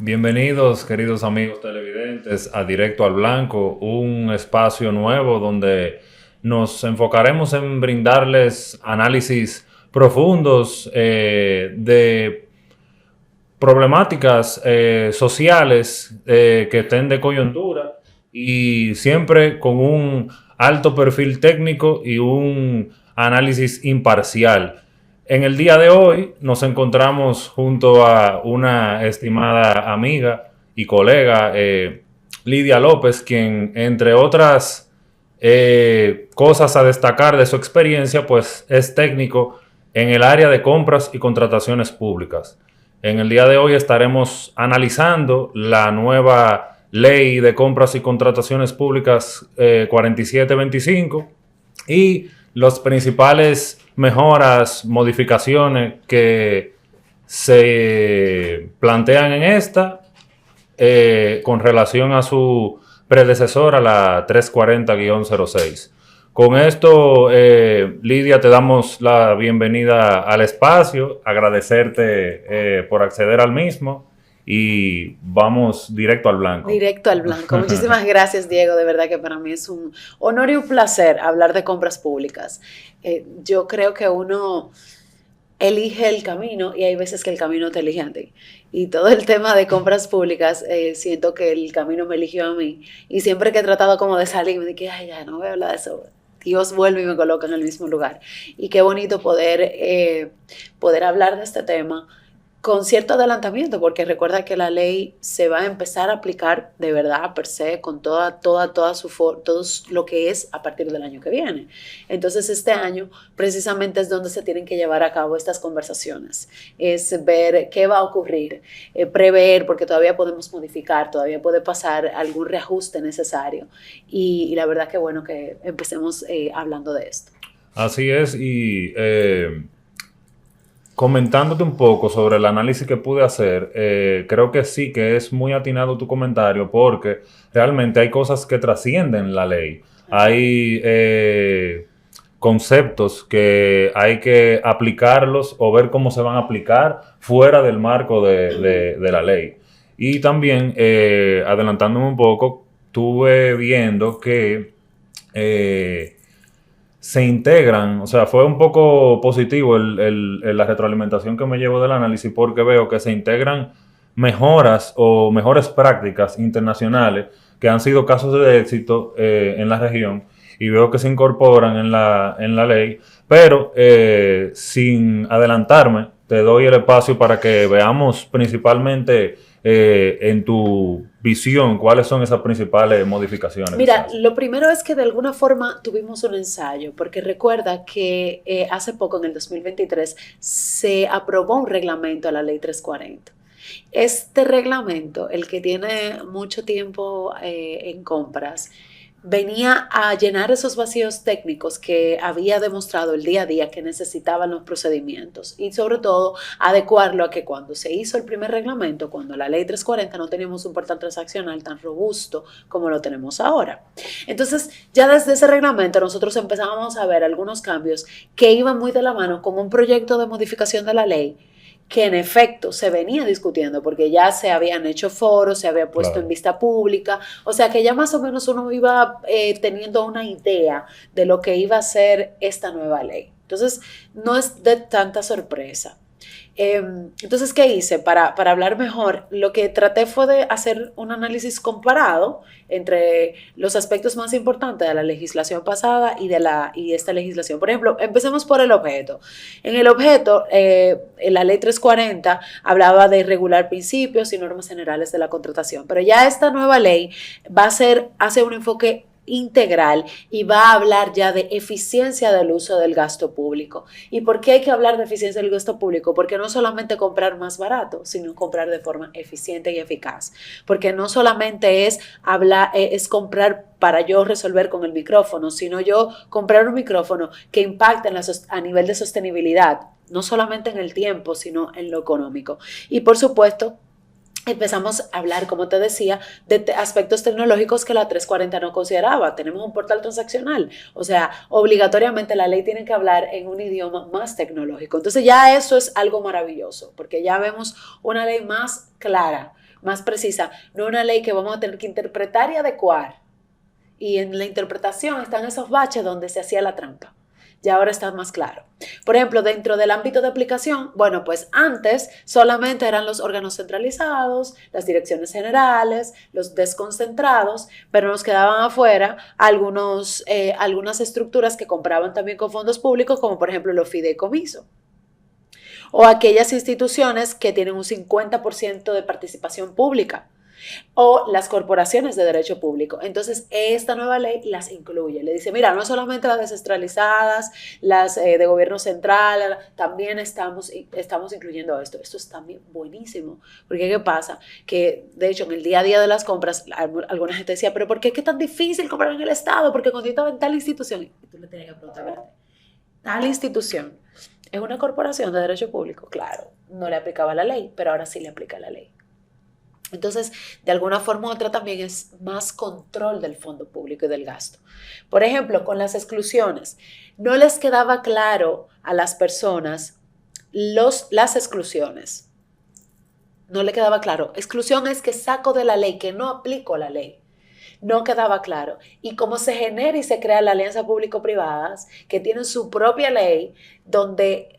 Bienvenidos, queridos amigos televidentes, a Directo al Blanco, un espacio nuevo donde nos enfocaremos en brindarles análisis profundos de problemáticas sociales que estén de coyuntura y siempre con un alto perfil técnico y un análisis imparcial. En el día de hoy nos encontramos junto a una estimada amiga y colega, Lidia López, quien, entre otras cosas a destacar de su experiencia, pues es técnico en el área de compras y contrataciones públicas. En el día de hoy estaremos analizando la nueva ley de compras y contrataciones públicas 4725 y las principales mejoras, modificaciones que se plantean en esta con relación a su predecesora, la 340-06. Con esto, Lidia, te damos la bienvenida al espacio, agradecerte por acceder al mismo y vamos directo al blanco. Directo al blanco. Muchísimas gracias, Diego. De verdad que para mí es un honor y un placer hablar de compras públicas. Yo creo que uno elige el camino y hay veces que el camino te elige a ti. Y todo el tema de compras públicas, siento que el camino me eligió a mí. Y siempre que he tratado como de salir, me dije, ay, ya, no voy a hablar de eso. Dios vuelve y me coloca en el mismo lugar. Y qué bonito poder hablar de este tema con cierto adelantamiento, porque recuerda que la ley se va a empezar a aplicar de verdad, per se, con todo lo que es a partir del año que viene. Entonces, este año precisamente es donde se tienen que llevar a cabo estas conversaciones. Es ver qué va a ocurrir, prever, porque todavía podemos modificar, todavía puede pasar algún reajuste necesario. Y la verdad que bueno que empecemos hablando de esto. Así es, y comentándote un poco sobre el análisis que pude hacer, creo que sí, que es muy atinado tu comentario porque realmente hay cosas que trascienden la ley. Hay conceptos que hay que aplicarlos o ver cómo se van a aplicar fuera del marco de la ley. Y también, adelantándome un poco, estuve viendo que se integran, o sea, fue un poco positivo la retroalimentación que me llevo del análisis porque veo que se integran mejoras o mejores prácticas internacionales que han sido casos de éxito en la región y veo que se incorporan en la ley, pero sin adelantarme, te doy el espacio para que veamos principalmente en tu visión, ¿cuáles son esas principales modificaciones? Mira, lo primero es que de alguna forma tuvimos un ensayo, porque recuerda que hace poco, en el 2023, se aprobó un reglamento a la ley 340. Este reglamento, el que tiene mucho tiempo en compras, venía a llenar esos vacíos técnicos que había demostrado el día a día que necesitaban los procedimientos y sobre todo adecuarlo a que cuando se hizo el primer reglamento, cuando la ley 340 no teníamos un portal transaccional tan robusto como lo tenemos ahora. Entonces ya desde ese reglamento nosotros empezábamos a ver algunos cambios que iban muy de la mano con un proyecto de modificación de la ley que en efecto se venía discutiendo porque ya se habían hecho foros, se había puesto en vista pública, o sea que ya más o menos uno iba teniendo una idea de lo que iba a ser esta nueva ley. Entonces no es de tanta sorpresa. Entonces, ¿qué hice? Para hablar mejor, lo que traté fue de hacer un análisis comparado entre los aspectos más importantes de la legislación pasada y esta legislación. Por ejemplo, empecemos por el objeto. En el objeto, la ley 340 hablaba de regular principios y normas generales de la contratación, pero ya esta nueva ley hace un enfoque integral y va a hablar ya de eficiencia del uso del gasto público. ¿Y por qué hay que hablar de eficiencia del gasto público? Porque no solamente comprar más barato, sino comprar de forma eficiente y eficaz. Porque no solamente es comprar para yo resolver con el micrófono, sino yo comprar un micrófono que impacte a nivel de sostenibilidad, no solamente en el tiempo, sino en lo económico. Y por supuesto, empezamos a hablar, como te decía, de aspectos tecnológicos que la 340 no consideraba. Tenemos un portal transaccional, o sea, obligatoriamente la ley tiene que hablar en un idioma más tecnológico. Entonces ya eso es algo maravilloso, porque ya vemos una ley más clara, más precisa, no una ley que vamos a tener que interpretar y adecuar. Y en la interpretación están esos baches donde se hacía la trampa. Y ahora está más claro. Por ejemplo, dentro del ámbito de aplicación, bueno, pues antes solamente eran los órganos centralizados, las direcciones generales, los desconcentrados, pero nos quedaban afuera algunas estructuras que compraban también con fondos públicos, como por ejemplo los fideicomisos. O aquellas instituciones que tienen un 50% de participación pública. O las corporaciones de derecho público. Entonces, esta nueva ley las incluye. Le dice, mira, no solamente las descentralizadas, las de gobierno central, también estamos incluyendo esto. Esto es también buenísimo. Porque, ¿qué pasa? Que, de hecho, en el día a día de las compras, alguna gente decía, pero ¿por qué es que es tan difícil comprar en el Estado? Porque cuando yo estaba en tal institución, y tú le tenías que preguntar, tal institución es una corporación de derecho público. Claro, no le aplicaba la ley, pero ahora sí le aplica la ley. Entonces, de alguna forma u otra también es más control del fondo público y del gasto. Por ejemplo, con las exclusiones, no les quedaba claro a las personas las exclusiones. No le quedaba claro. Exclusión es que saco de la ley, que no aplico la ley. No quedaba claro. Y cómo se genera y se crea la alianza público-privadas, que tienen su propia ley, donde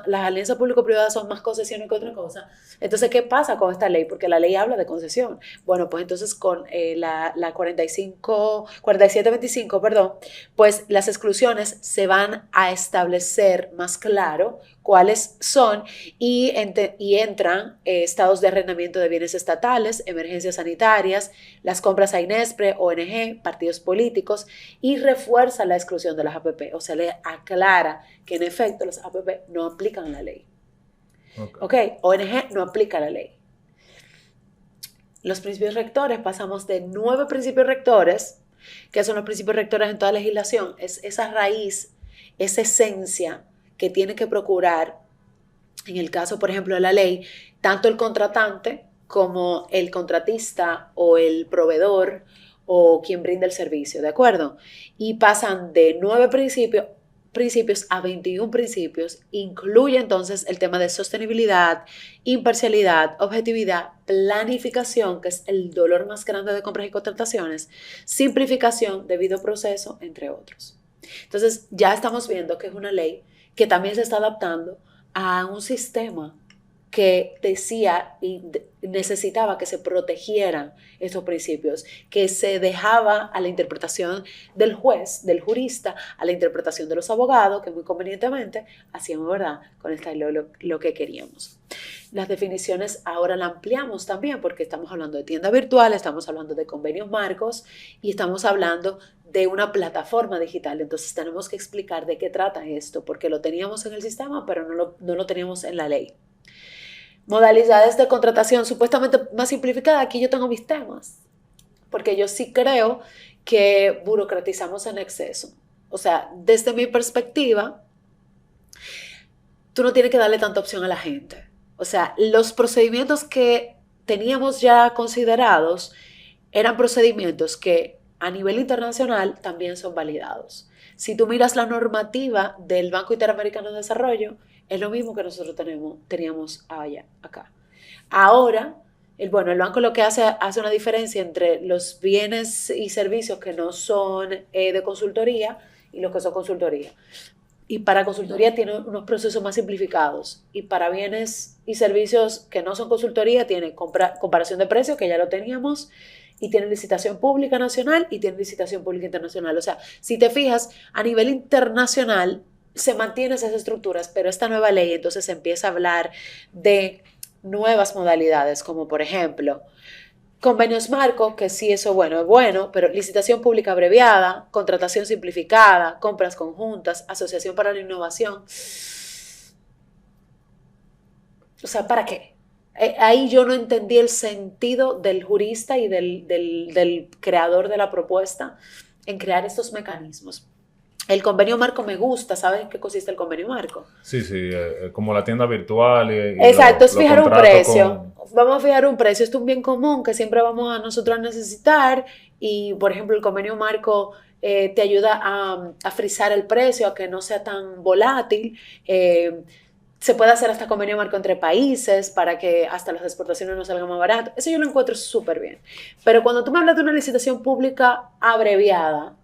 las alianzas público-privadas son más concesiones que otra cosa. Entonces, ¿qué pasa con esta ley? Porque la ley habla de concesión. Bueno, pues entonces con la 4725, perdón, pues las exclusiones se van a establecer más claro cuáles son y entran estados de arrendamiento de bienes estatales, emergencias sanitarias, las compras a INESPRE, ONG, partidos políticos, y refuerza la exclusión de las APP, o sea, le aclara que en efecto las APP no aplican la ley. Ok, ONG no aplica la ley. Los principios rectores, pasamos de 9 principios rectores, que son los principios rectores en toda legislación, es esa raíz, esa esencia que tiene que procurar, en el caso, por ejemplo, de la ley, tanto el contratante como el contratista o el proveedor o quien brinda el servicio, ¿de acuerdo? Y pasan de 9 principios a 21 principios, incluye entonces el tema de sostenibilidad, imparcialidad, objetividad, planificación, que es el dolor más grande de compras y contrataciones, simplificación, debido proceso, entre otros. Entonces ya estamos viendo que es una ley que también se está adaptando a un sistema que decía y necesitaba que se protegieran estos principios, que se dejaba a la interpretación del juez, del jurista, a la interpretación de los abogados, que muy convenientemente hacíamos, ¿verdad?, con esta ley lo que queríamos. Las definiciones ahora la ampliamos también porque estamos hablando de tienda virtual, estamos hablando de convenios marcos y estamos hablando de una plataforma digital. Entonces tenemos que explicar de qué trata esto, porque lo teníamos en el sistema, pero no lo teníamos en la ley. Modalidades de contratación supuestamente más simplificada. Aquí yo tengo mis temas, porque yo sí creo que burocratizamos en exceso. O sea, desde mi perspectiva, tú no tienes que darle tanta opción a la gente. O sea, los procedimientos que teníamos ya considerados eran procedimientos que a nivel internacional también son validados. Si tú miras la normativa del Banco Interamericano de Desarrollo, es lo mismo que nosotros teníamos acá. Ahora, el banco lo que hace una diferencia entre los bienes y servicios que no son de consultoría y los que son consultoría. Y para consultoría tiene unos procesos más simplificados. Y para bienes y servicios que no son consultoría tiene comparación de precios, que ya lo teníamos, y tiene licitación pública nacional y tiene licitación pública internacional. O sea, si te fijas, a nivel internacional se mantienen esas estructuras, pero esta nueva ley entonces se empieza a hablar de nuevas modalidades, como por ejemplo, convenios marco, que sí, eso es bueno, pero licitación pública abreviada, contratación simplificada, compras conjuntas, asociación para la innovación. O sea, ¿para qué? Ahí yo no entendí el sentido del jurista y del creador de la propuesta en crear estos mecanismos. El convenio marco me gusta. ¿Sabes en qué consiste el convenio marco? Sí, como la tienda virtual. Exacto, es fijar un precio. Vamos a fijar un precio. Esto es un bien común que siempre vamos a nosotros a necesitar. Y, por ejemplo, el convenio marco te ayuda a frisar el precio, a que no sea tan volátil. Se puede hacer hasta convenio marco entre países para que hasta las exportaciones no salgan más baratas. Eso yo lo encuentro súper bien. Pero cuando tú me hablas de una licitación pública abreviada,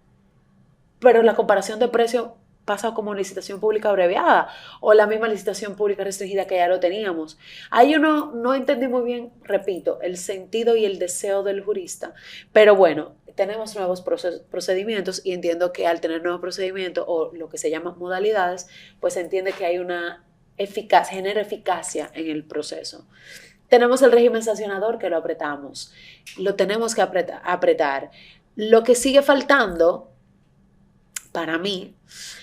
pero la comparación de precio pasa como licitación pública abreviada o la misma licitación pública restringida que ya lo teníamos. Ahí yo no entendí muy bien, repito, el sentido y el deseo del jurista. Pero bueno, tenemos nuevos procedimientos y entiendo que al tener nuevos procedimientos o lo que se llama modalidades, pues se entiende que hay una genera eficacia en el proceso. Tenemos el régimen sancionador que lo apretamos, lo tenemos que apretar. Lo que sigue faltando, para mí,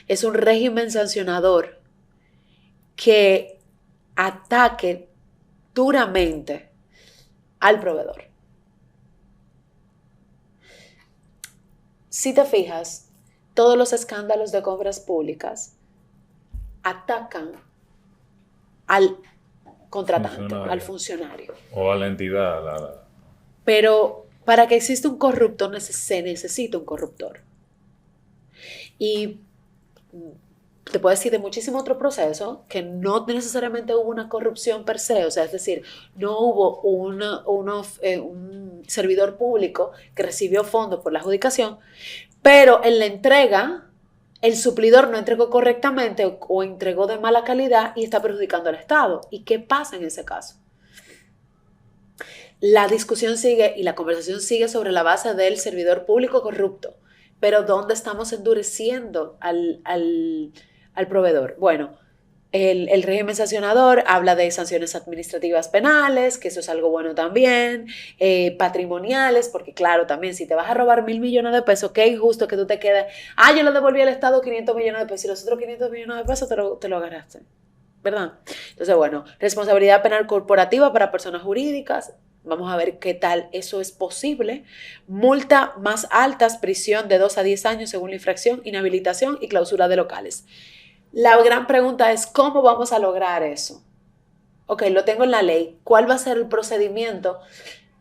es un régimen sancionador que ataque duramente al proveedor. Si te fijas, todos los escándalos de compras públicas atacan al contratante, al funcionario. O a la entidad. Pero para que exista un corrupto se necesita un corruptor. Y te puedo decir de muchísimos otros procesos que no necesariamente hubo una corrupción per se, o sea, es decir, no hubo un servidor público que recibió fondos por la adjudicación, pero en la entrega el suplidor no entregó correctamente o entregó de mala calidad y está perjudicando al Estado. ¿Y qué pasa en ese caso? La discusión sigue y la conversación sigue sobre la base del servidor público corrupto. Pero ¿dónde estamos endureciendo al proveedor? Bueno, el régimen sancionador habla de sanciones administrativas penales, que eso es algo bueno también, patrimoniales, porque claro, también si te vas a robar 1.000 millones de pesos, qué injusto que tú te quedes, yo le devolví al Estado 500 millones de pesos y los otros 500 millones de pesos te lo agarraste, ¿verdad? Entonces, bueno, responsabilidad penal corporativa para personas jurídicas. Vamos a ver qué tal eso es posible. Multa más altas, prisión de 2 a 10 años según la infracción, inhabilitación y clausura de locales. La gran pregunta es, ¿cómo vamos a lograr eso? Ok, lo tengo en la ley. ¿Cuál va a ser el procedimiento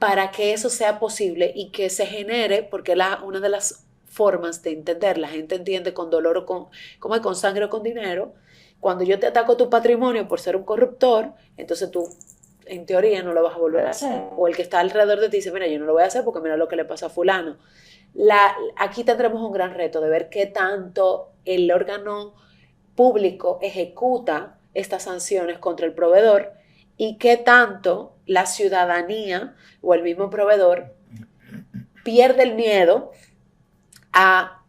para que eso sea posible y que se genere? Porque una de las formas de entender, la gente entiende con dolor o con sangre o con dinero. Cuando yo te ataco tu patrimonio por ser un corruptor, entonces tú en teoría no lo vas a volver a hacer. O el que está alrededor de ti dice, mira, yo no lo voy a hacer porque mira lo que le pasó a fulano. Aquí tendremos un gran reto de ver qué tanto el órgano público ejecuta estas sanciones contra el proveedor y qué tanto la ciudadanía o el mismo proveedor pierde el miedo a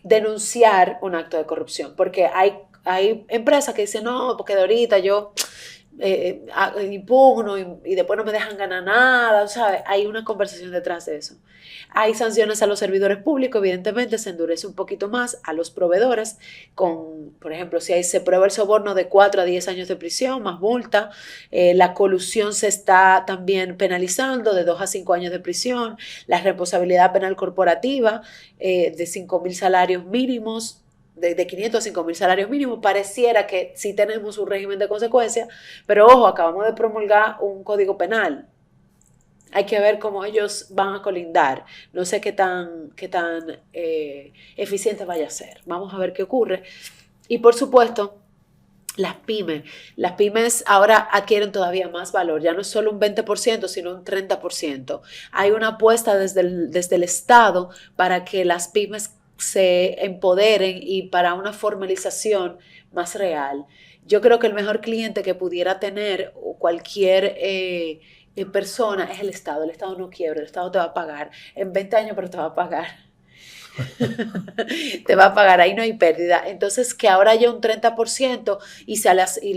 denunciar un acto de corrupción. Porque hay empresas que dicen, no, porque de ahorita yo impugno y después no me dejan ganar nada, ¿sabes? Hay una conversación detrás de eso. Hay sanciones a los servidores públicos, evidentemente se endurece un poquito más a los proveedores, por ejemplo, si se prueba el soborno de 4 a 10 años de prisión, más multa, la colusión se está también penalizando de 2 a 5 años de prisión, la responsabilidad penal corporativa de 5.000 salarios mínimos, de 500 a 5.000 salarios mínimos. Pareciera que sí tenemos un régimen de consecuencias, pero ojo, acabamos de promulgar un código penal. Hay que ver cómo ellos van a colindar. No sé qué tan eficiente vaya a ser. Vamos a ver qué ocurre. Y por supuesto, las pymes ahora adquieren todavía más valor. Ya no es solo un 20%, sino un 30%. Hay una apuesta desde el Estado para que las pymes se empoderen y para una formalización más real. Yo creo que el mejor cliente que pudiera tener cualquier persona es el Estado. El Estado no quiebra, el Estado te va a pagar en 20 años, pero te va a pagar. Te va a pagar, ahí no hay pérdida. Entonces, que ahora haya un 30% y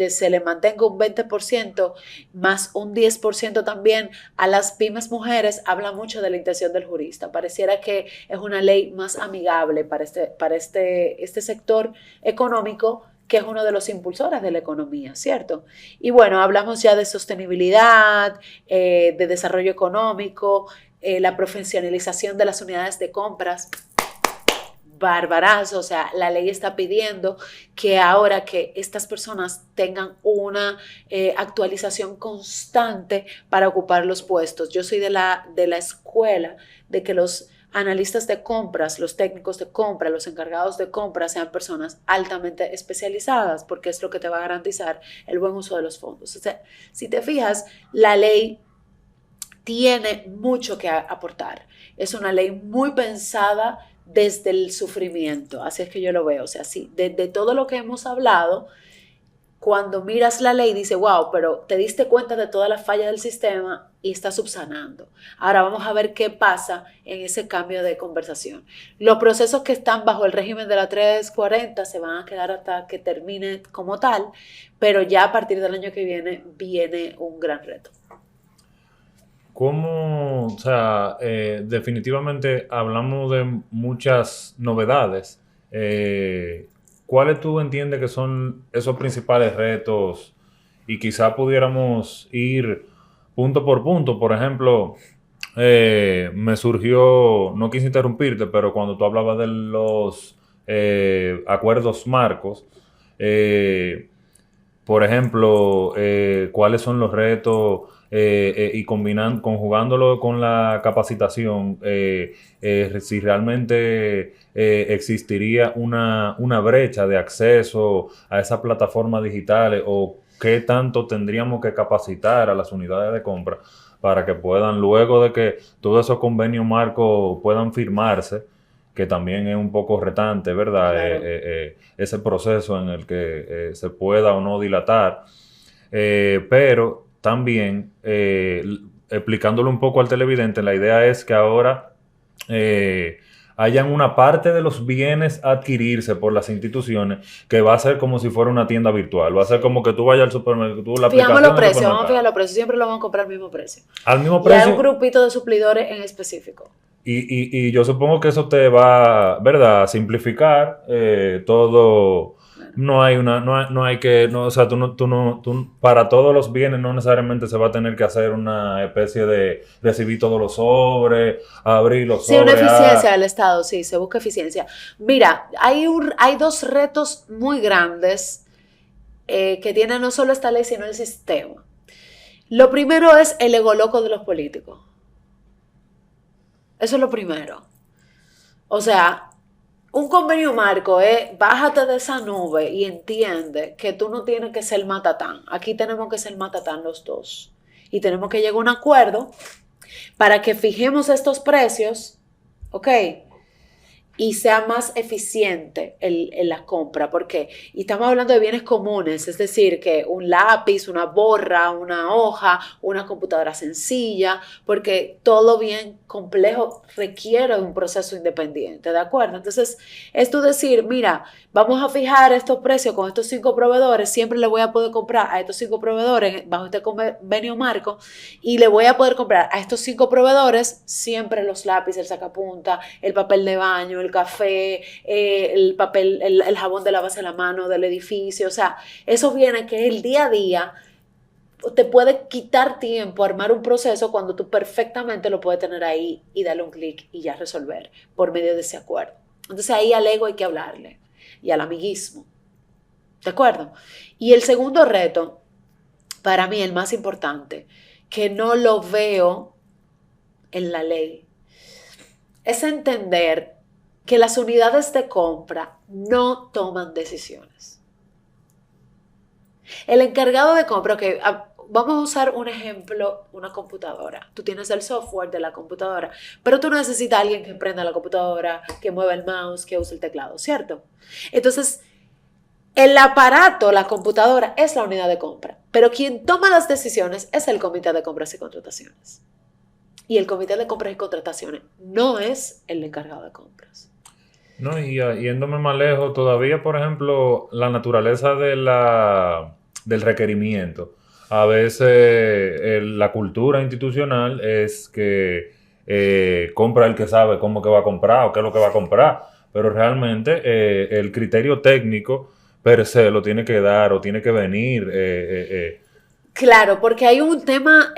se le mantenga un 20% más un 10% también a las pymes mujeres, habla mucho de la intención del jurista. Pareciera que es una ley más amigable para este sector económico, que es uno de los impulsores de la economía, ¿cierto? Y bueno, hablamos ya de sostenibilidad, de desarrollo económico, la profesionalización de las unidades de compras. Barbarazo, o sea, la ley está pidiendo que ahora que estas personas tengan una actualización constante para ocupar los puestos. Yo soy de la escuela de que los analistas de compras, los técnicos de compra, los encargados de compra sean personas altamente especializadas, porque es lo que te va a garantizar el buen uso de los fondos. O sea, si te fijas, la ley tiene mucho que aportar. Es una ley muy pensada desde el sufrimiento, así es que yo lo veo. O sea, sí, de todo lo que hemos hablado, cuando miras la ley, dices, wow, pero te diste cuenta de todas las fallas del sistema y está subsanando. Ahora vamos a ver qué pasa en ese cambio de conversación. Los procesos que están bajo el régimen de la 340 se van a quedar hasta que termine como tal, pero ya a partir del año que viene un gran reto. ¿Cómo, o sea, definitivamente hablamos de muchas novedades? ¿Cuáles tú entiendes que son esos principales retos? Y quizá pudiéramos ir punto por punto. Por ejemplo, me surgió, no quise interrumpirte, pero cuando tú hablabas de los acuerdos marcos, eh, por ejemplo, cuáles son los retos y conjugándolo con la capacitación, si realmente existiría una brecha de acceso a esas plataformas digitales o qué tanto tendríamos que capacitar a las unidades de compra para que puedan, luego de que todos esos convenios marcos puedan firmarse, que también es un poco retante, ¿verdad? Claro. Ese proceso en el que se pueda o no dilatar. Pero también, explicándolo un poco al televidente, la idea es que ahora hayan una parte de los bienes a adquirirse por las instituciones que va a ser como si fuera una tienda virtual. Va a ser como que tú vayas al supermercado, tú la Fijamos aplicación los del precios, vamos a supermercado. fijar los precios, siempre lo vamos a comprar al mismo precio. Al mismo Y hay precio. un grupito de suplidores en específico. Y yo supongo que eso te va, ¿verdad?, a simplificar todo. No hay no hay que, no, o sea, para todos los bienes no necesariamente se va a tener que hacer una especie de recibir todos los sobres, abrir los Sí, una sobres. eficiencia del Estado, sí, se busca eficiencia. Mira, hay dos retos muy grandes que tiene no solo esta ley, sino el sistema. Lo primero es el ego loco de los políticos. Eso es lo primero. O sea, un convenio marco es bájate de esa nube y entiende que tú no tienes que ser matatán. Aquí tenemos que ser matatán los dos. Y tenemos que llegar a un acuerdo para que fijemos estos precios, ¿ok? Y sea más eficiente la compra. ¿Por qué? Y estamos hablando de bienes comunes, es decir, que un lápiz, una borra, una hoja, una computadora sencilla, porque todo bien complejo requiere un proceso independiente, ¿de acuerdo? Entonces, es tú decir, mira, vamos a fijar estos precios con estos 5 proveedores, siempre le voy a poder comprar a estos 5 proveedores bajo este convenio marco y le voy a poder comprar a estos 5 proveedores siempre los lápices, el sacapunta, el papel de baño, el café, el papel, el jabón de lavarse la mano del edificio. O sea, eso viene que el día a día te puede quitar tiempo armar un proceso cuando tú perfectamente lo puedes tener ahí y darle un clic y ya resolver por medio de ese acuerdo. Entonces ahí al ego hay que hablarle y al amiguismo. ¿De acuerdo? Y el segundo reto, para mí el más importante, que no lo veo en la ley, es entender que las unidades de compra no toman decisiones. El encargado de compra, que vamos a usar un ejemplo, una computadora. Tú tienes el software de la computadora, pero tú necesitas a alguien que prenda la computadora, que mueva el mouse, que use el teclado, ¿cierto? Entonces, el aparato, la computadora, es la unidad de compra, pero quien toma las decisiones es el comité de compras y contrataciones. Y el comité de compras y contrataciones no es el encargado de compras. No, y yéndome más lejos, todavía, por ejemplo, la naturaleza del requerimiento. A veces la cultura institucional es que compra el que sabe cómo que va a comprar o qué es lo que va a comprar, pero realmente el criterio técnico per se lo tiene que dar o tiene que venir. Claro, porque hay un tema,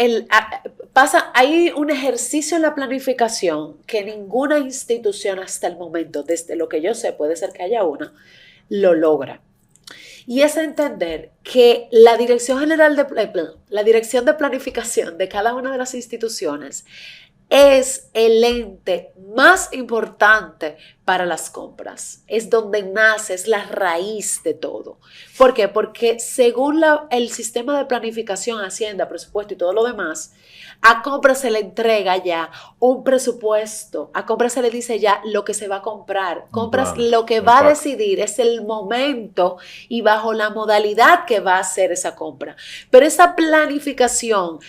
hay un ejercicio en la planificación que ninguna institución hasta el momento, desde lo que yo sé, puede ser que haya una, lo logra. Y es entender que la Dirección General la Dirección de Planificación de cada una de las instituciones es el ente más importante para las compras. Es donde nace, es la raíz de todo. ¿Por qué? Porque según el sistema de planificación, Hacienda, presupuesto y todo lo demás, a compras se le entrega ya un presupuesto, a compras se le dice ya lo que se va a comprar. Compras lo que va a decidir es el momento y bajo la modalidad que va a hacer esa compra. Pero esa planificación,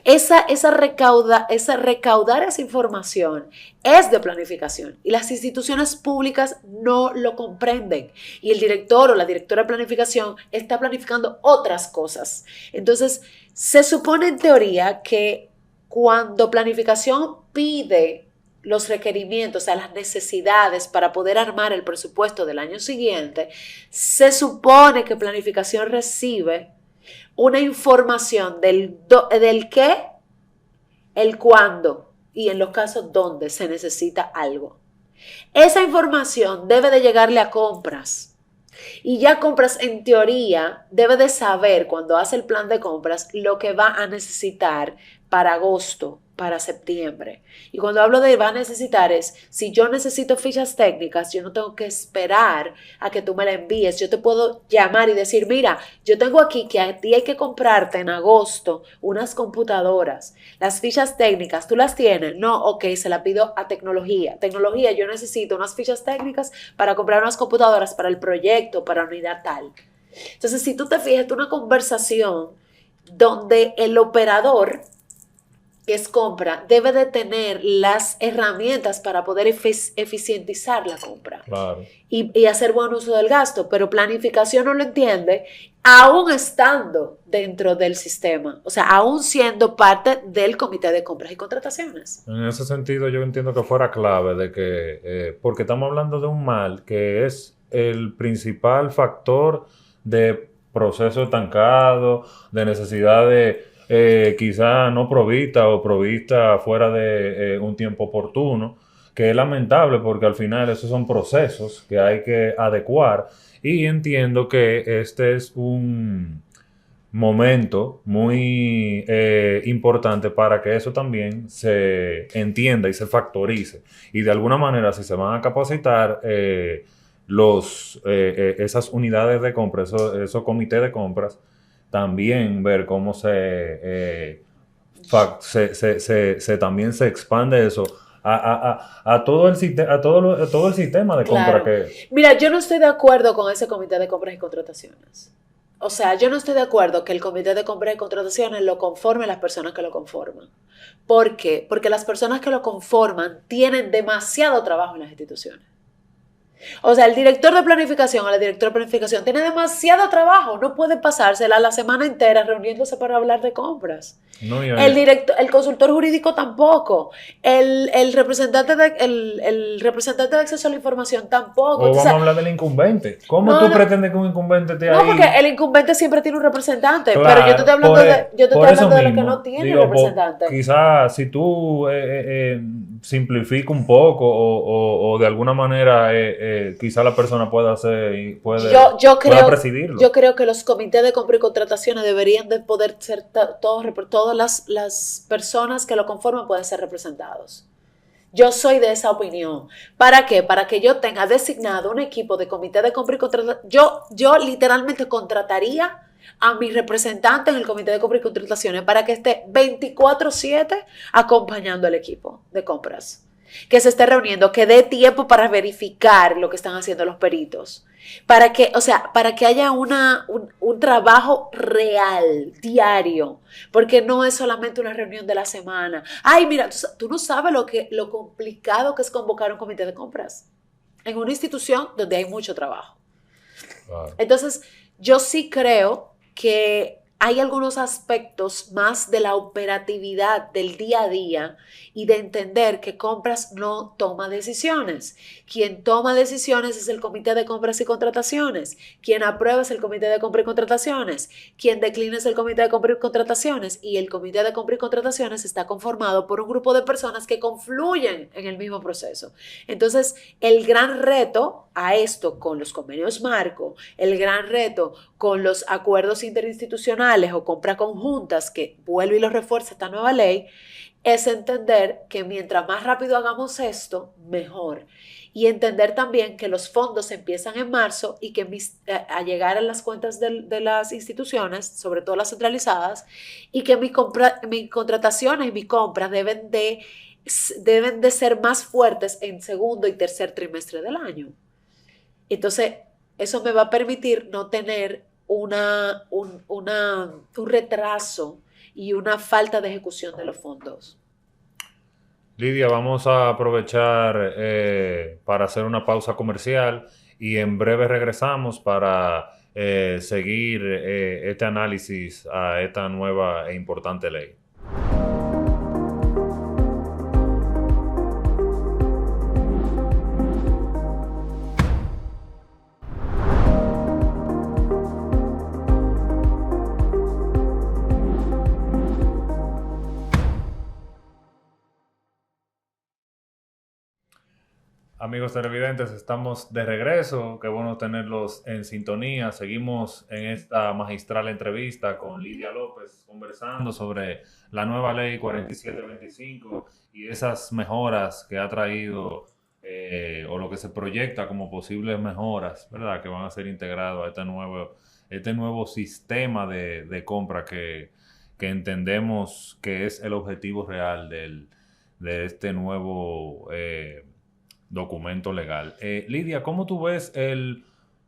recaudar esa información es de planificación y las instituciones públicas no lo comprenden y el director o la directora de planificación está planificando otras cosas. Entonces, se supone en teoría que cuando planificación pide los requerimientos, o sea, las necesidades para poder armar el presupuesto del año siguiente, se supone que planificación recibe una información del qué, el cuándo y en los casos donde se necesita algo. Esa información debe de llegarle a compras. Y ya compras, en teoría, debe de saber cuando hace el plan de compras lo que va a necesitar para agosto, para septiembre. Y cuando hablo de va a necesitar es, si yo necesito fichas técnicas, yo no tengo que esperar a que tú me la envíes. Yo te puedo llamar y decir, mira, yo tengo aquí que a ti hay que comprarte en agosto unas computadoras. Las fichas técnicas, ¿tú las tienes? No, ok, se la pido a tecnología. Tecnología, yo necesito unas fichas técnicas para comprar unas computadoras para el proyecto, para unidad tal. Entonces, si tú te fijas, es una conversación donde el operador que es compra, debe de tener las herramientas para poder eficientizar la compra. Claro. Y hacer buen uso del gasto, pero planificación no lo entiende, aún estando dentro del sistema, o sea, aún siendo parte del comité de compras y contrataciones. En ese sentido, yo entiendo que fuera clave de que, porque estamos hablando de un mal que es el principal factor de proceso estancado, de necesidad de quizá no provista o provista fuera de un tiempo oportuno, que es lamentable porque al final esos son procesos que hay que adecuar y entiendo que este es un momento muy importante para que eso también se entienda y se factorice y de alguna manera si se van a capacitar esas unidades de compra, esos comités de compras, también ver cómo también se expande eso a todo el sistema de compra. Claro. Mira, yo no estoy de acuerdo con ese comité de compras y contrataciones. O sea, yo no estoy de acuerdo que el comité de compras y contrataciones lo conformen las personas que lo conforman. ¿Por qué? Porque las personas que lo conforman tienen demasiado trabajo en las instituciones. O sea, el director de planificación o la directora de planificación tiene demasiado trabajo, no puede pasársela la semana entera reuniéndose para hablar de compras. No, el consultor jurídico tampoco, el representante de acceso a la información tampoco. O vamos a hablar del incumbente. ¿Cómo tú pretendes que un incumbente esté ahí? No, porque el incumbente siempre tiene un representante, claro, pero yo te estoy hablando de lo que no tiene representante. Quizás si tú simplifica un poco o de alguna manera quizás la persona pueda presidirlo. Yo creo que los comités de compra y contrataciones deberían de poder ser todas las personas que lo conforman pueden ser representados. Yo soy de esa opinión. ¿Para qué? Para que yo tenga designado un equipo de comité de compra y contratación. Yo literalmente contrataría a mi representante en el comité de compra y contrataciones para que esté 24/7 acompañando al equipo de compras. Que se esté reuniendo, que dé tiempo para verificar lo que están haciendo los peritos. Para que haya un trabajo real, diario, porque no es solamente una reunión de la semana. Ay, mira, tú no sabes lo complicado que es convocar un comité de compras en una institución donde hay mucho trabajo. Wow. Entonces, yo sí creo que hay algunos aspectos más de la operatividad del día a día y de entender que compras no toma decisiones. Quien toma decisiones es el comité de compras y contrataciones. Quien aprueba es el comité de compras y contrataciones. Quien declina es el comité de compras y contrataciones. Y el comité de compras y contrataciones está conformado por un grupo de personas que confluyen en el mismo proceso. Entonces, el gran reto a esto con los convenios marco, el gran reto con los acuerdos interinstitucionales o compras conjuntas que vuelve y lo refuerza esta nueva ley, es entender que mientras más rápido hagamos esto, mejor. Y entender también que los fondos empiezan en marzo y que a llegar a las cuentas de las instituciones, sobre todo las centralizadas, y que mis contrataciones y mis compras deben de ser más fuertes en segundo y tercer trimestre del año. Entonces, eso me va a permitir no tener un retraso y una falta de ejecución de los fondos. Lidia, vamos a aprovechar para hacer una pausa comercial y en breve regresamos para seguir este análisis a esta nueva e importante ley. Amigos televidentes, estamos de regreso. Qué bueno tenerlos en sintonía. Seguimos en esta magistral entrevista con Lidia López, conversando sobre la nueva ley 4725 y esas mejoras que ha traído o lo que se proyecta como posibles mejoras, ¿verdad? Que van a ser integrados a este nuevo sistema de compra que entendemos que es el objetivo real de este nuevo documento legal. Lidia, ¿cómo tú ves el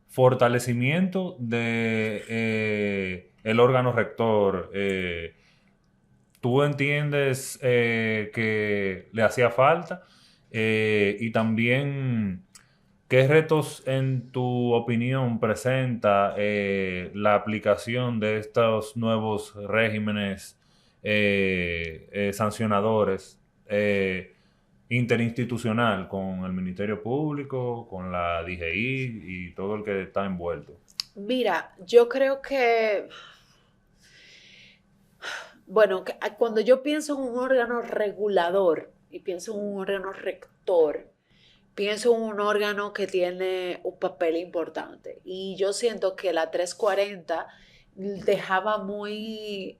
fortalecimiento de el órgano rector? ¿Tú entiendes que le hacía falta? Y también, ¿qué retos en tu opinión presenta la aplicación de estos nuevos regímenes sancionadores interinstitucional con el Ministerio Público, con la DGI y todo el que está envuelto? Mira, yo creo que, bueno, cuando yo pienso en un órgano regulador y pienso en un órgano rector, pienso en un órgano que tiene un papel importante. Y yo siento que la 340 dejaba muy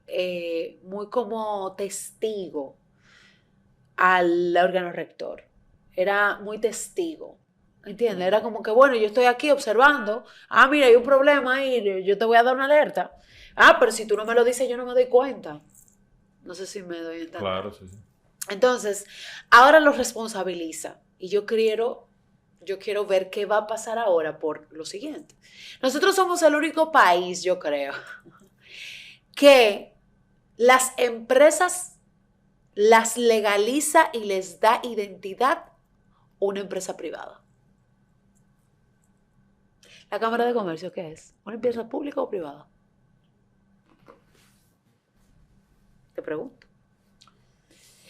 como testigo al órgano rector. Era muy testigo. ¿Entiendes? Era como que, bueno, yo estoy aquí observando. Ah, mira, hay un problema ahí, yo te voy a dar una alerta. Ah, pero si tú no me lo dices, yo no me doy cuenta. No sé si me doy a entender. Claro, sí. Entonces, ahora lo responsabiliza. Y yo quiero ver qué va a pasar ahora por lo siguiente. Nosotros somos el único país, yo creo, que las empresas las legaliza y les da identidad una empresa privada. ¿La Cámara de Comercio qué es? ¿Una empresa pública o privada? Te pregunto.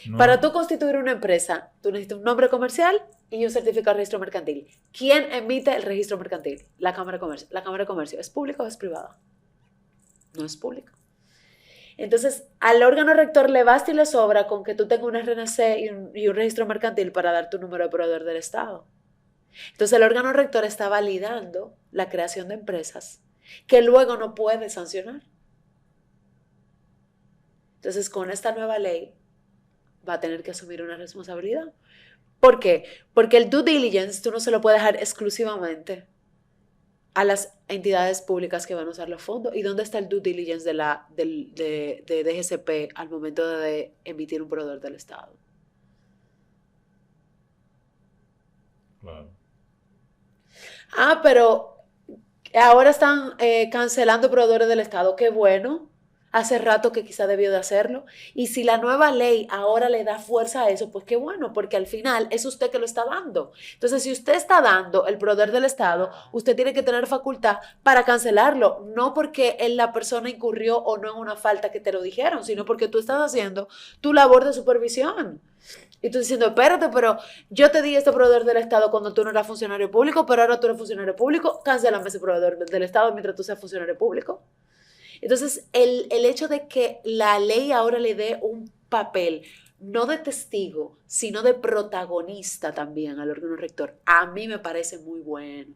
No. Para tú constituir una empresa, tú necesitas un nombre comercial y un certificado de registro mercantil. ¿Quién emite el registro mercantil? La Cámara de Comercio. ¿La Cámara de Comercio es pública o es privada? No es pública. Entonces, al órgano rector le basta y le sobra con que tú tengas un RNC y un registro mercantil para dar tu número de proveedor del Estado. Entonces, el órgano rector está validando la creación de empresas que luego no puede sancionar. Entonces, con esta nueva ley va a tener que asumir una responsabilidad. ¿Por qué? Porque el due diligence tú no se lo puedes dejar exclusivamente a las entidades públicas que van a usar los fondos. ¿Y dónde está el due diligence de DGCP al momento de emitir un proveedor del Estado? Claro. Ah, pero ahora están cancelando proveedores del Estado. Qué bueno. Hace rato que quizá debió de hacerlo. Y si la nueva ley ahora le da fuerza a eso, pues qué bueno, porque al final es usted que lo está dando. Entonces, si usted está dando el proveedor del Estado, usted tiene que tener facultad para cancelarlo. No porque la persona incurrió o no en una falta que te lo dijeron, sino porque tú estás haciendo tu labor de supervisión. Y tú diciendo, espérate, pero yo te di este proveedor del Estado cuando tú no eras funcionario público, pero ahora tú eres funcionario público, cancélame ese proveedor del Estado mientras tú seas funcionario público. Entonces, el hecho de que la ley ahora le dé un papel no de testigo, sino de protagonista también al órgano rector, a mí me parece muy bueno.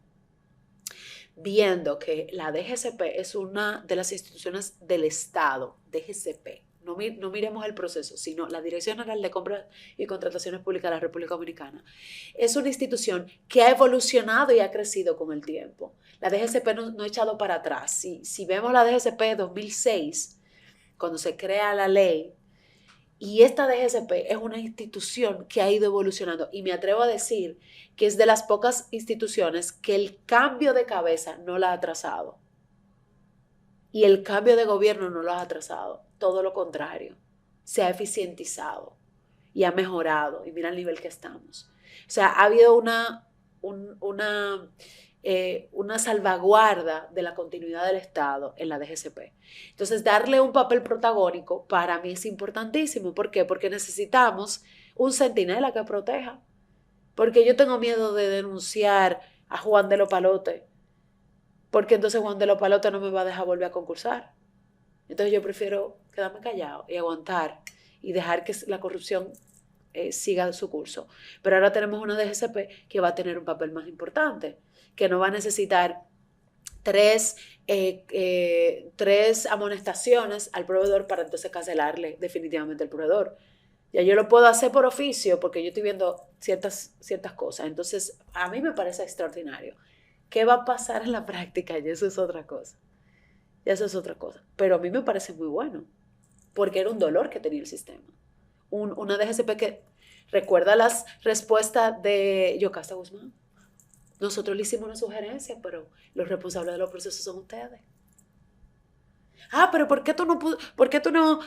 Viendo que la DGCP es una de las instituciones del Estado, DGCP, no miremos el proceso, sino la Dirección General de Compras y Contrataciones Públicas de la República Dominicana, es una institución que ha evolucionado y ha crecido con el tiempo. La DGCP no ha echado para atrás. Si vemos la DGCP 2006, cuando se crea la ley, y esta DGCP es una institución que ha ido evolucionando y me atrevo a decir que es de las pocas instituciones que el cambio de cabeza no la ha atrasado. Y el cambio de gobierno no lo ha atrasado. Todo lo contrario. Se ha eficientizado y ha mejorado. Y mira el nivel que estamos. O sea, ha habido una salvaguarda de la continuidad del Estado en la DGCP. Entonces, darle un papel protagónico para mí es importantísimo. ¿Por qué? Porque necesitamos un centinela que proteja. Porque yo tengo miedo de denunciar a Juan de los Palotes, porque entonces Juan de los Palotes no me va a dejar volver a concursar. Entonces yo prefiero quedarme callado y aguantar y dejar que la corrupción siga su curso. Pero ahora tenemos una DGCP que va a tener un papel más importante, que no va a necesitar tres amonestaciones al proveedor para entonces cancelarle definitivamente al proveedor. Ya yo lo puedo hacer por oficio porque yo estoy viendo ciertas cosas. Entonces, a mí me parece extraordinario. ¿Qué va a pasar en la práctica? Y eso es otra cosa. Pero a mí me parece muy bueno, porque era un dolor que tenía el sistema. Una DGCP que recuerda las respuestas de Yocasta Guzmán. Nosotros le hicimos una sugerencia, pero los responsables de los procesos son ustedes. Pero ¿por qué tú no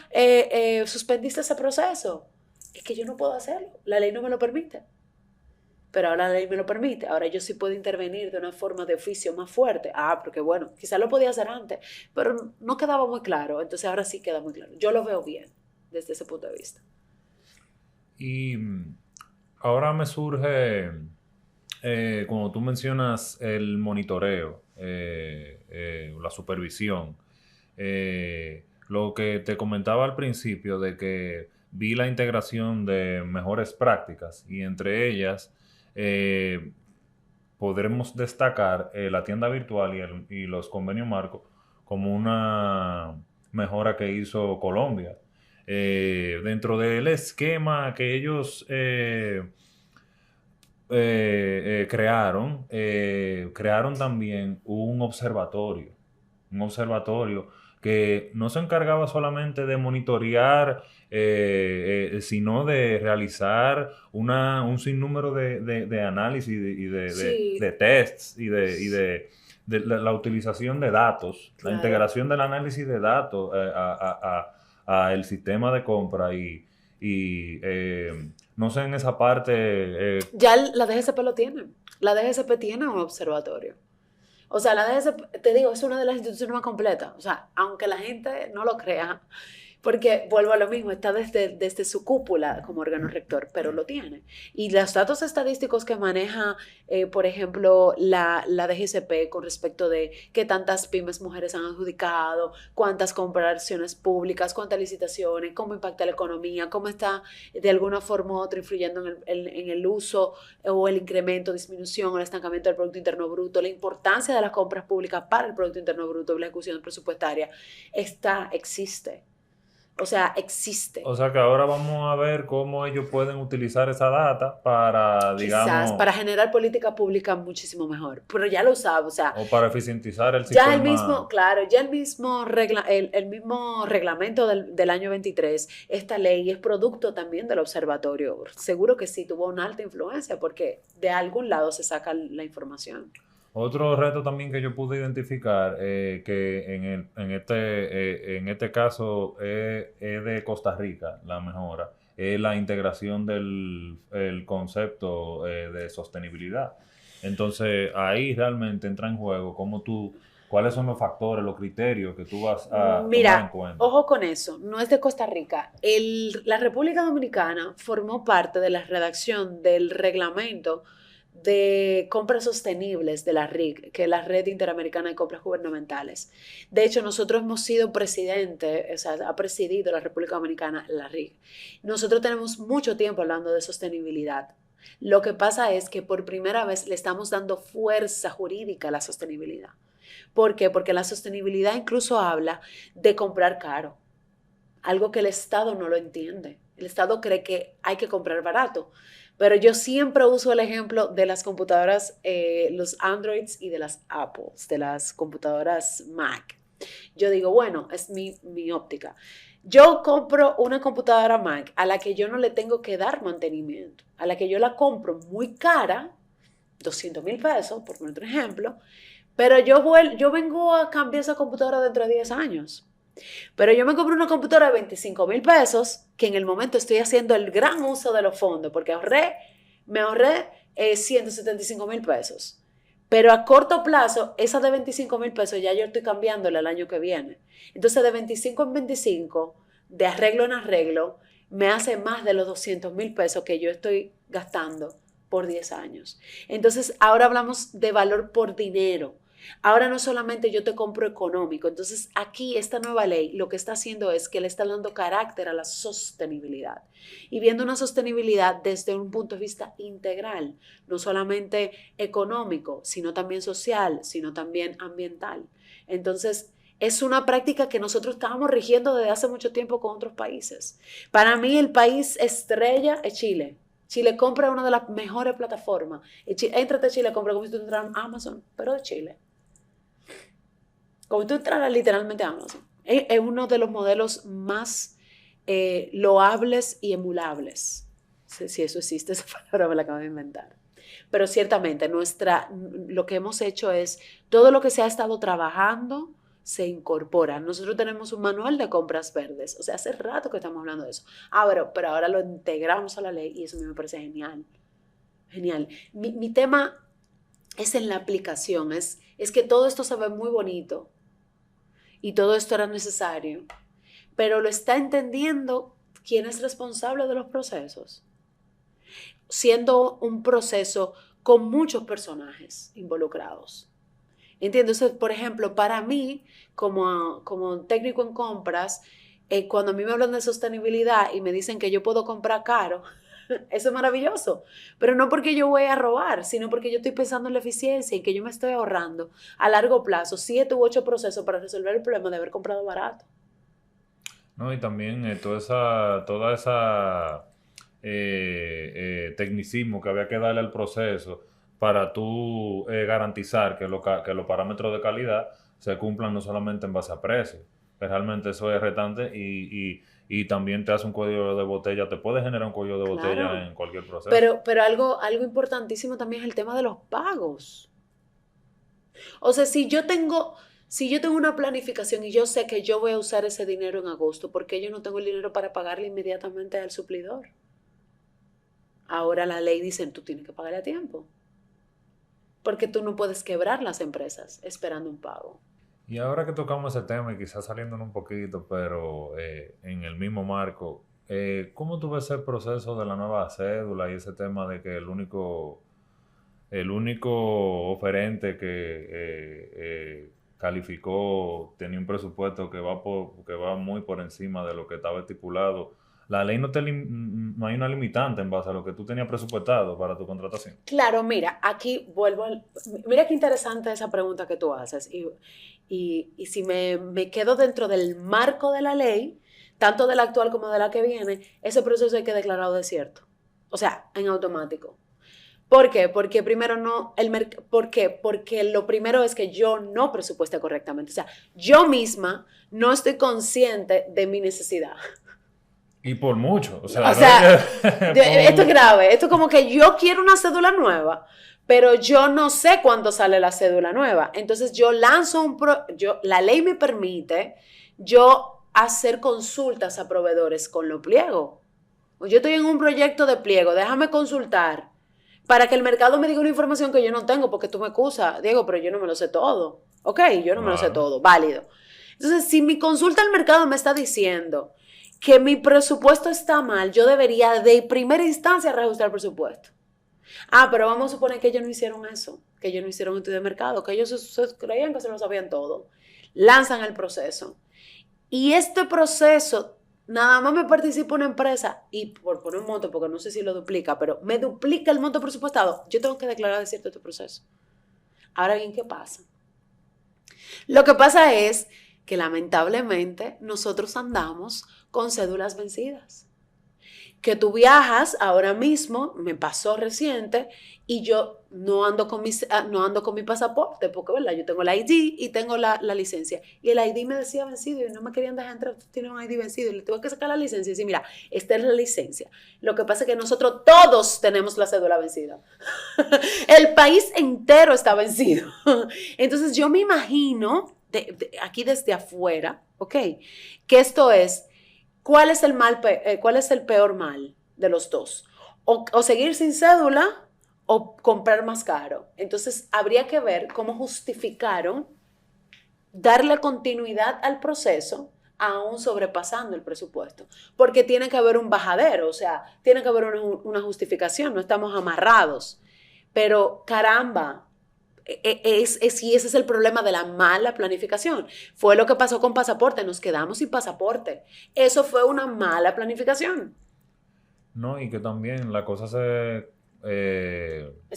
suspendiste ese proceso? Es que yo no puedo hacerlo. La ley no me lo permite. Pero ahora la ley me lo permite. Ahora yo sí puedo intervenir de una forma de oficio más fuerte. Porque bueno, quizás lo podía hacer antes, pero no quedaba muy claro. Entonces ahora sí queda muy claro. Yo lo veo bien desde ese punto de vista. Y ahora me surge, cuando tú mencionas el monitoreo, la supervisión, lo que te comentaba al principio de que vi la integración de mejores prácticas y entre ellas podremos destacar la tienda virtual y los convenios marco como una mejora que hizo Colombia. Dentro del esquema que ellos crearon también un observatorio que no se encargaba solamente de monitorear, sino de realizar un sinnúmero de análisis de tests y de la utilización de datos, claro. La integración del análisis de datos a el sistema de compra y no sé en esa parte... Ya la DGCP lo tiene. La DGCP tiene un observatorio. O sea, la DGCP, te digo, es una de las instituciones más completas. O sea, aunque la gente no lo crea, porque vuelvo a lo mismo, está desde su cúpula como órgano rector, pero lo tiene. Y los datos estadísticos que maneja, por ejemplo, la DGCP con respecto de qué tantas pymes mujeres han adjudicado, cuántas compraciones públicas, cuántas licitaciones, cómo impacta la economía, cómo está de alguna forma u otra influyendo en el uso o el incremento, disminución o el estancamiento del Producto Interno Bruto, la importancia de las compras públicas para el Producto Interno Bruto, la ejecución presupuestaria, existe. O sea, existe. O sea que ahora vamos a ver cómo ellos pueden utilizar esa data para, digamos... Quizás, para generar política pública muchísimo mejor. Pero ya lo sabe, o sea... O para eficientizar el sistema. Ya el mismo reglamento del año 23, esta ley es producto también del observatorio. Seguro que sí tuvo una alta influencia porque de algún lado se saca la información. Otro reto también que yo pude identificar, que en este caso es de Costa Rica, la mejora, es la integración del concepto de sostenibilidad. Entonces, ahí realmente entra en juego cuáles son los factores, los criterios que tú vas a tomar en cuenta. Ojo con eso, no es de Costa Rica. La República Dominicana formó parte de la redacción del reglamento de compras sostenibles de la RIC, que es la Red Interamericana de Compras Gubernamentales. De hecho, nosotros hemos sido presidente, o sea, ha presidido la República Dominicana la RIC. Nosotros tenemos mucho tiempo hablando de sostenibilidad. Lo que pasa es que por primera vez le estamos dando fuerza jurídica a la sostenibilidad. ¿Por qué? Porque la sostenibilidad incluso habla de comprar caro, algo que el Estado no lo entiende. El Estado cree que hay que comprar barato. Pero yo siempre uso el ejemplo de las computadoras, los Androids y de las Apples, de las computadoras Mac. Yo digo, bueno, es mi óptica. Yo compro una computadora Mac a la que yo no le tengo que dar mantenimiento, a la que yo la compro muy cara, 200,000 pesos, por poner otro ejemplo, pero yo vengo a cambiar esa computadora dentro de 10 años. Pero yo me compré una computadora de 25,000 pesos, que en el momento estoy haciendo el gran uso de los fondos, porque me ahorré 175,000 pesos. Pero a corto plazo, esa de 25,000 pesos ya yo estoy cambiándola el año que viene. Entonces, de 25 en 25, de arreglo en arreglo, me hace más de los 200,000 pesos que yo estoy gastando por 10 años. Entonces, ahora hablamos de valor por dinero. Ahora no solamente yo te compro económico. Entonces, aquí esta nueva ley lo que está haciendo es que le está dando carácter a la sostenibilidad y viendo una sostenibilidad desde un punto de vista integral, no solamente económico, sino también social, sino también ambiental. Entonces, es una práctica que nosotros estábamos rigiendo desde hace mucho tiempo con otros países. Para mí, el país estrella es Chile. Chile compra una de las mejores plataformas. Éntrate a Chile, compra como si tú entraras a Amazon, pero de Chile. Como tú entraras literalmente a Amazon. Es uno de los modelos más loables y emulables. Si eso existe, esa palabra me la acabo de inventar. Pero ciertamente lo que hemos hecho es todo lo que se ha estado trabajando se incorpora. Nosotros tenemos un manual de compras verdes. O sea, hace rato que estamos hablando de eso. Pero ahora lo integramos a la ley y eso a mí me parece genial. Genial. Mi tema es en la aplicación. Es que todo esto se ve muy bonito y todo esto era necesario, pero lo está entendiendo quién es responsable de los procesos, siendo un proceso con muchos personajes involucrados. ¿Entiendes? Por ejemplo, para mí, como técnico en compras, cuando a mí me hablan de sostenibilidad y me dicen que yo puedo comprar caro, eso es maravilloso, pero no porque yo voy a robar, sino porque yo estoy pensando en la eficiencia y que yo me estoy ahorrando a largo plazo 7 u 8 procesos para resolver el problema de haber comprado barato. No, y también toda esa tecnicismo que había que darle al proceso para tú garantizar que los parámetros de calidad se cumplan no solamente en base a precio, que realmente eso es retante y también te hace un cuello de botella, te puede generar un cuello de botella Claro. en cualquier proceso. Pero algo importantísimo también es el tema de los pagos. O sea, si yo tengo una planificación y yo sé que yo voy a usar ese dinero en agosto, ¿por qué yo no tengo el dinero para pagarle inmediatamente al suplidor? Ahora la ley dice, tú tienes que pagarle a tiempo. Porque tú no puedes quebrar las empresas esperando un pago. Y ahora que tocamos ese tema y quizás saliéndonos un poquito, pero en el mismo marco, ¿cómo tú ves el proceso de la nueva cédula y ese tema de que el único oferente que calificó tenía un presupuesto que va muy por encima de lo que estaba estipulado? La ley no hay una limitante en base a lo que tú tenías presupuestado para tu contratación. Claro, mira, aquí mira qué interesante esa pregunta que tú haces. Y si me quedo dentro del marco de la ley, tanto de la actual como de la que viene, ese proceso hay que declararlo desierto. O sea, en automático. ¿Por qué? Porque primero ¿por qué? Porque lo primero es que yo no presupueste correctamente. O sea, yo misma no estoy consciente de mi necesidad. Y por mucho. O sea, esto es grave. Esto es como que yo quiero una cédula nueva, pero yo no sé cuándo sale la cédula nueva. Entonces yo lanzo la ley me permite yo hacer consultas a proveedores con los pliegos. Yo estoy en un proyecto de pliego, déjame consultar para que el mercado me diga una información que yo no tengo, porque tú me excusas, Diego, pero yo no me lo sé todo. Ok, yo no me lo sé todo, válido. Entonces, si mi consulta al mercado me está diciendo que mi presupuesto está mal, yo debería de primera instancia reajustar el presupuesto. Pero vamos a suponer que ellos no hicieron eso, que ellos no hicieron estudio de mercado, que ellos se creían que se lo sabían todo. Lanzan el proceso. Y este proceso, nada más me participa una empresa, y por poner un monto, porque no sé si lo duplica, pero me duplica el monto presupuestado, yo tengo que declarar de cierto este proceso. Ahora bien, ¿qué pasa? Lo que pasa es que lamentablemente nosotros andamos con cédulas vencidas. Que tú viajas ahora mismo, me pasó reciente, y yo no ando con mi pasaporte, porque ¿verdad? Yo tengo el ID y tengo la licencia. Y el ID me decía vencido y no me querían dejar entrar, tú tienes un ID vencido. Y le tuve que sacar la licencia y decir, mira, esta es la licencia. Lo que pasa es que nosotros todos tenemos la cédula vencida. El país entero está vencido. Entonces yo me imagino, aquí desde afuera, ¿ok? Que esto es... ¿Cuál es el peor mal de los dos? O seguir sin cédula o comprar más caro. Entonces, habría que ver cómo justificaron darle continuidad al proceso aún sobrepasando el presupuesto. Porque tiene que haber un bajadero, o sea, tiene que haber una justificación, no estamos amarrados. Pero, caramba, y ese es el problema de la mala planificación. Fue lo que pasó con pasaporte, nos quedamos sin pasaporte. Eso fue una mala planificación. No, y que también la cosa eso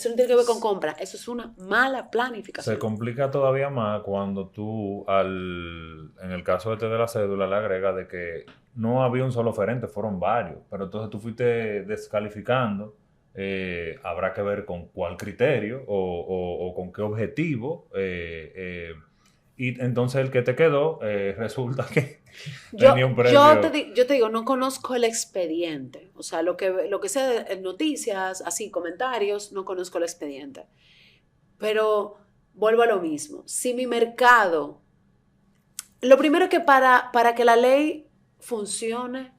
no tiene que ver con compra, eso es una mala planificación. se complica todavía más cuando tú, en el caso de la cédula, le agregas de que no había un solo oferente, fueron varios, pero entonces tú fuiste descalificando. Habrá que ver con cuál criterio o con qué objetivo. Y entonces el que te quedó resulta que tenía un precio. Yo te digo, no conozco el expediente. O sea, lo que sé de noticias, así, comentarios, no conozco el expediente. Pero vuelvo a lo mismo. Si mi mercado... Lo primero es que para que la ley funcione,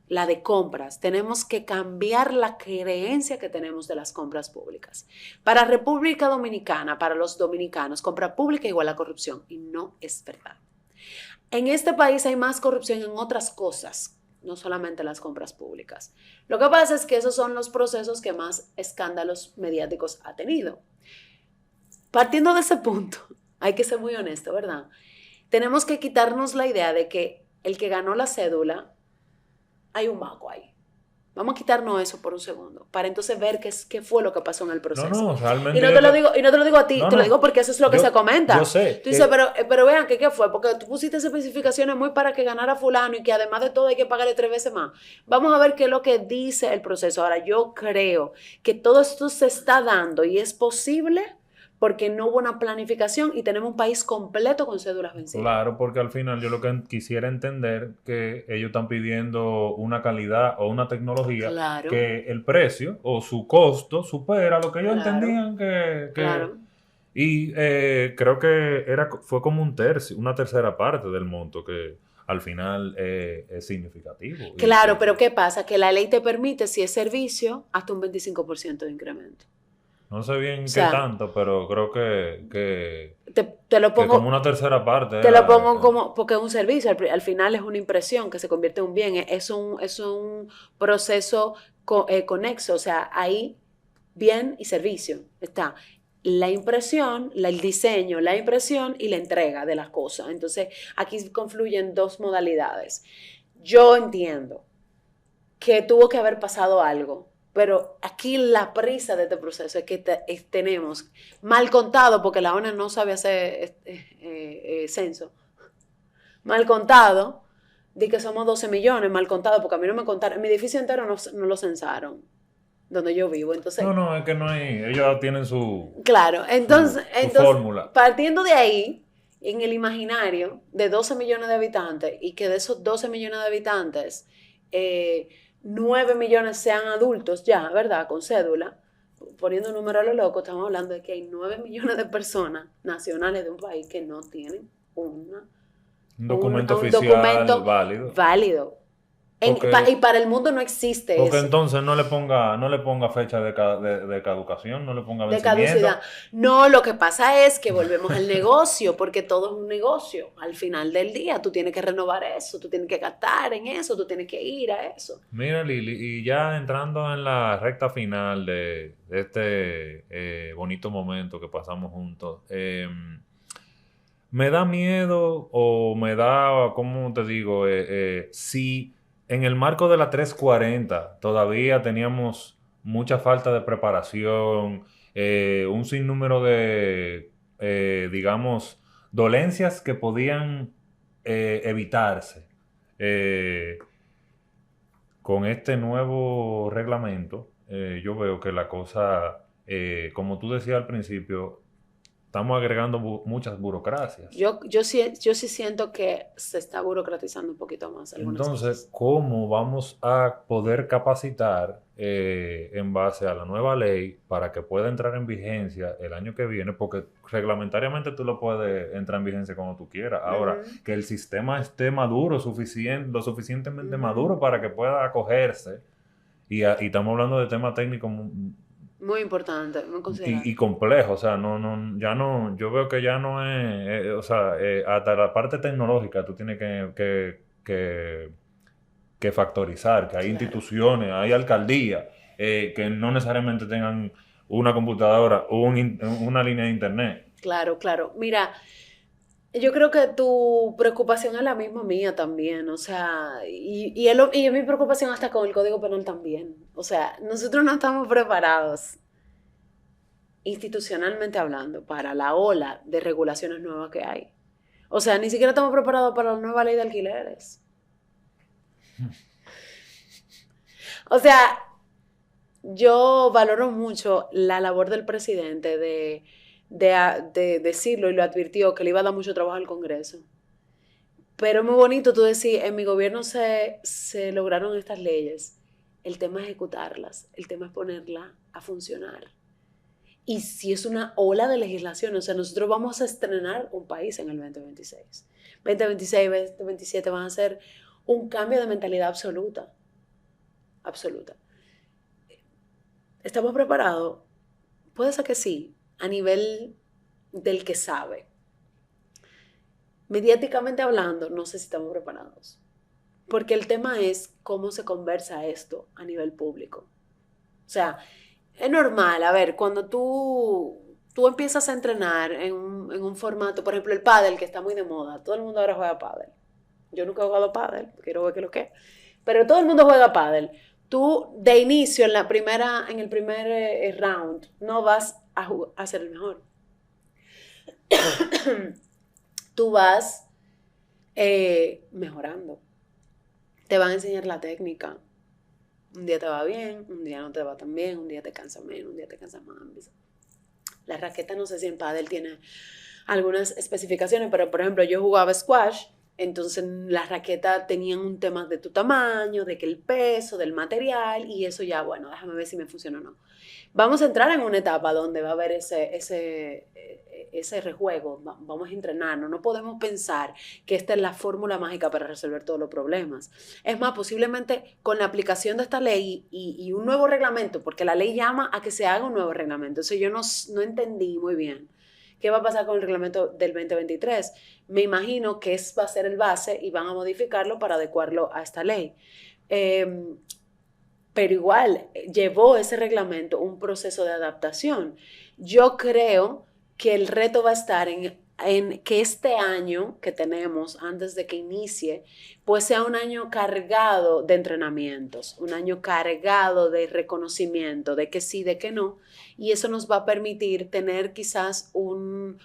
la de compras, tenemos que cambiar la creencia que tenemos de las compras públicas. Para República Dominicana, para los dominicanos, compra pública igual a corrupción, y no es verdad. En este país hay más corrupción en otras cosas, no solamente en las compras públicas. Lo que pasa es que esos son los procesos que más escándalos mediáticos ha tenido. Partiendo de ese punto, hay que ser muy honesto, ¿verdad? Tenemos que quitarnos la idea de que el que ganó la cédula, hay un vago ahí. Vamos a quitarnos eso por un segundo, para entonces ver qué fue lo que pasó en el proceso. No, realmente... Y no te lo digo a ti, te lo digo porque eso es lo que se comenta. Yo sé. Tú dices, pero vean, ¿qué fue? Porque tú pusiste especificaciones muy para que ganara fulano y que además de todo hay que pagarle 3 veces más. Vamos a ver qué es lo que dice el proceso. Ahora, yo creo que todo esto se está dando y es posible porque no hubo una planificación y tenemos un país completo con cédulas vencidas. Claro, porque al final yo lo que quisiera entender que ellos están pidiendo una calidad o una tecnología que el precio o su costo supera lo que ellos entendían que... Claro. Y creo que fue como una tercera parte del monto que al final es significativo. Claro, pero ¿qué pasa? Que la ley te permite, si es servicio, hasta un 25% de incremento. No sé bien qué tanto, pero creo que te lo pongo, que como una tercera parte. Te lo pongo como, porque es un servicio, al final es una impresión que se convierte en un bien, es un proceso conexo, o sea, hay bien y servicio, está la impresión, el diseño, la impresión y la entrega de las cosas. Entonces, aquí confluyen dos modalidades. Yo entiendo que tuvo que haber pasado algo, pero aquí la prisa de este proceso es que tenemos mal contado, porque la ONU no sabe hacer censo. Mal contado, de que somos 12 millones, mal contado, porque a mí no me contaron. En mi edificio entero no lo censaron, donde yo vivo. Entonces, no, es que no hay. Ellos tienen su. Claro, entonces fórmula. Partiendo de ahí, en el imaginario de 12 millones de habitantes, y que de esos 12 millones de habitantes, 9 millones sean adultos ya, ¿verdad? Con cédula, poniendo un número a lo loco, estamos hablando de que hay 9 millones de personas nacionales de un país que no tienen un documento oficial válido. Porque, Y para el mundo no existe porque eso. entonces no le ponga fecha de caducación, no le ponga De caducidad. vencimiento. No, lo que pasa es que volvemos al negocio, porque todo es un negocio. Al final del día, tú tienes que renovar eso, tú tienes que gastar en eso, tú tienes que ir a eso. Mira, Lili, y ya entrando en la recta final de este bonito momento que pasamos juntos, me da miedo o me da, ¿cómo te digo? Si en el marco de la 340 todavía teníamos mucha falta de preparación, un sinnúmero de, digamos, dolencias que podían evitarse. Eh, con este nuevo reglamento, yo veo que la cosa, como tú decías al principio, estamos agregando muchas burocracias. Yo sí siento que se está burocratizando un poquito más algunas Entonces, cosas. ¿cómo vamos a poder capacitar en base a la nueva ley para que pueda entrar en vigencia el año que viene? Porque reglamentariamente tú lo puedes entrar en vigencia cuando tú quieras. Ahora, Ujú, que el sistema esté maduro, lo suficientemente ujú. maduro para que pueda acogerse. Y estamos hablando de temas técnicos Muy importante, muy considerable. y complejos. O sea, ya no, yo veo que ya no es, o sea, hasta la parte tecnológica tú tienes que factorizar, que hay Claro, instituciones, hay alcaldías que no necesariamente tengan una computadora o una línea de internet. claro, claro. Mira, yo creo que tu preocupación es la misma mía también, o sea, y es mi preocupación hasta con el Código Penal también. O sea, nosotros no estamos preparados, institucionalmente hablando, para la ola de regulaciones nuevas que hay. O sea, ni siquiera estamos preparados para la nueva ley de alquileres. O sea, yo valoro mucho la labor del presidente de decirlo y lo advirtió que le iba a dar mucho trabajo al Congreso. Pero es muy bonito tú decir, en mi gobierno se lograron estas leyes. El tema es ejecutarlas, el tema es ponerla a funcionar. Y si es una ola de legislación, o sea, nosotros vamos a estrenar un país en el 2026. 2026, 2027 van a ser un cambio de mentalidad absoluta, absoluta. ¿Estamos preparados? Puede ser que sí, a nivel del que sabe. Mediáticamente hablando, no sé si estamos preparados. Porque el tema es cómo se conversa esto a nivel público. O sea, es normal, a ver, cuando tú empiezas a entrenar en un formato, por ejemplo, el pádel, que está muy de moda, todo el mundo ahora juega pádel. Yo nunca he jugado pádel, quiero ver qué es lo que es. Pero todo el mundo juega pádel. Tú, de inicio, en el primer round, no vas a ser el mejor. Tú vas mejorando. Te van a enseñar la técnica. Un día te va bien, un día no te va tan bien, un día te cansa menos, un día te cansa más. La raqueta, no sé si en pádel tiene algunas especificaciones, pero por ejemplo yo jugaba squash, entonces las raquetas tenían un tema de tu tamaño, de que el peso, del material, y eso ya, bueno, déjame ver si me funciona o no. Vamos a entrar en una etapa donde va a haber ese rejuego, vamos a entrenarnos, no podemos pensar que esta es la fórmula mágica para resolver todos los problemas. Es más, posiblemente con la aplicación de esta ley y un nuevo reglamento, porque la ley llama a que se haga un nuevo reglamento, eso yo no entendí muy bien. ¿Qué va a pasar con el reglamento del 2023? Me imagino que va a ser el base y van a modificarlo para adecuarlo a esta ley. Eh, pero igual llevó ese reglamento un proceso de adaptación. Yo creo que el reto va a estar en que este año que tenemos antes de que inicie, pues sea un año cargado de entrenamientos, un año cargado de reconocimiento, de que sí, de que no, y eso nos va a permitir tener quizás un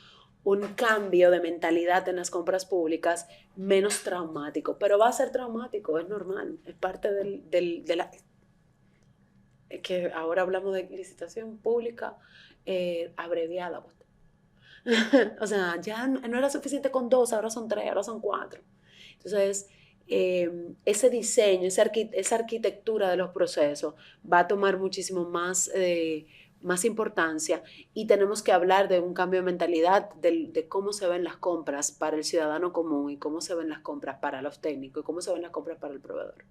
cambio de mentalidad en las compras públicas menos traumático, pero va a ser traumático, es normal, es parte de la, que ahora hablamos de licitación pública abreviada. O sea, ya no era suficiente con dos, ahora son tres, ahora son cuatro. Entonces, ese diseño, esa arquitectura de los procesos va a tomar muchísimo más importancia y tenemos que hablar de un cambio de mentalidad, de cómo se ven las compras para el ciudadano común y cómo se ven las compras para los técnicos y cómo se ven las compras para el proveedor.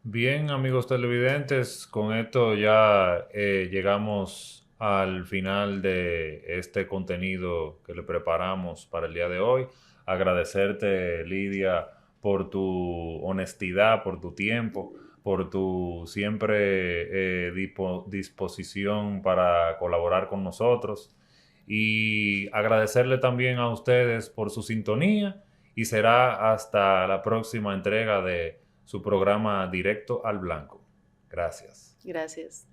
Bien, amigos televidentes, con esto ya llegamos al final de este contenido que le preparamos para el día de hoy. Agradecerte, Lidia, por tu honestidad, por tu tiempo, por tu siempre disposición para colaborar con nosotros. Y agradecerle también a ustedes por su sintonía y será hasta la próxima entrega de su programa Directo al Blanco. Gracias. Gracias.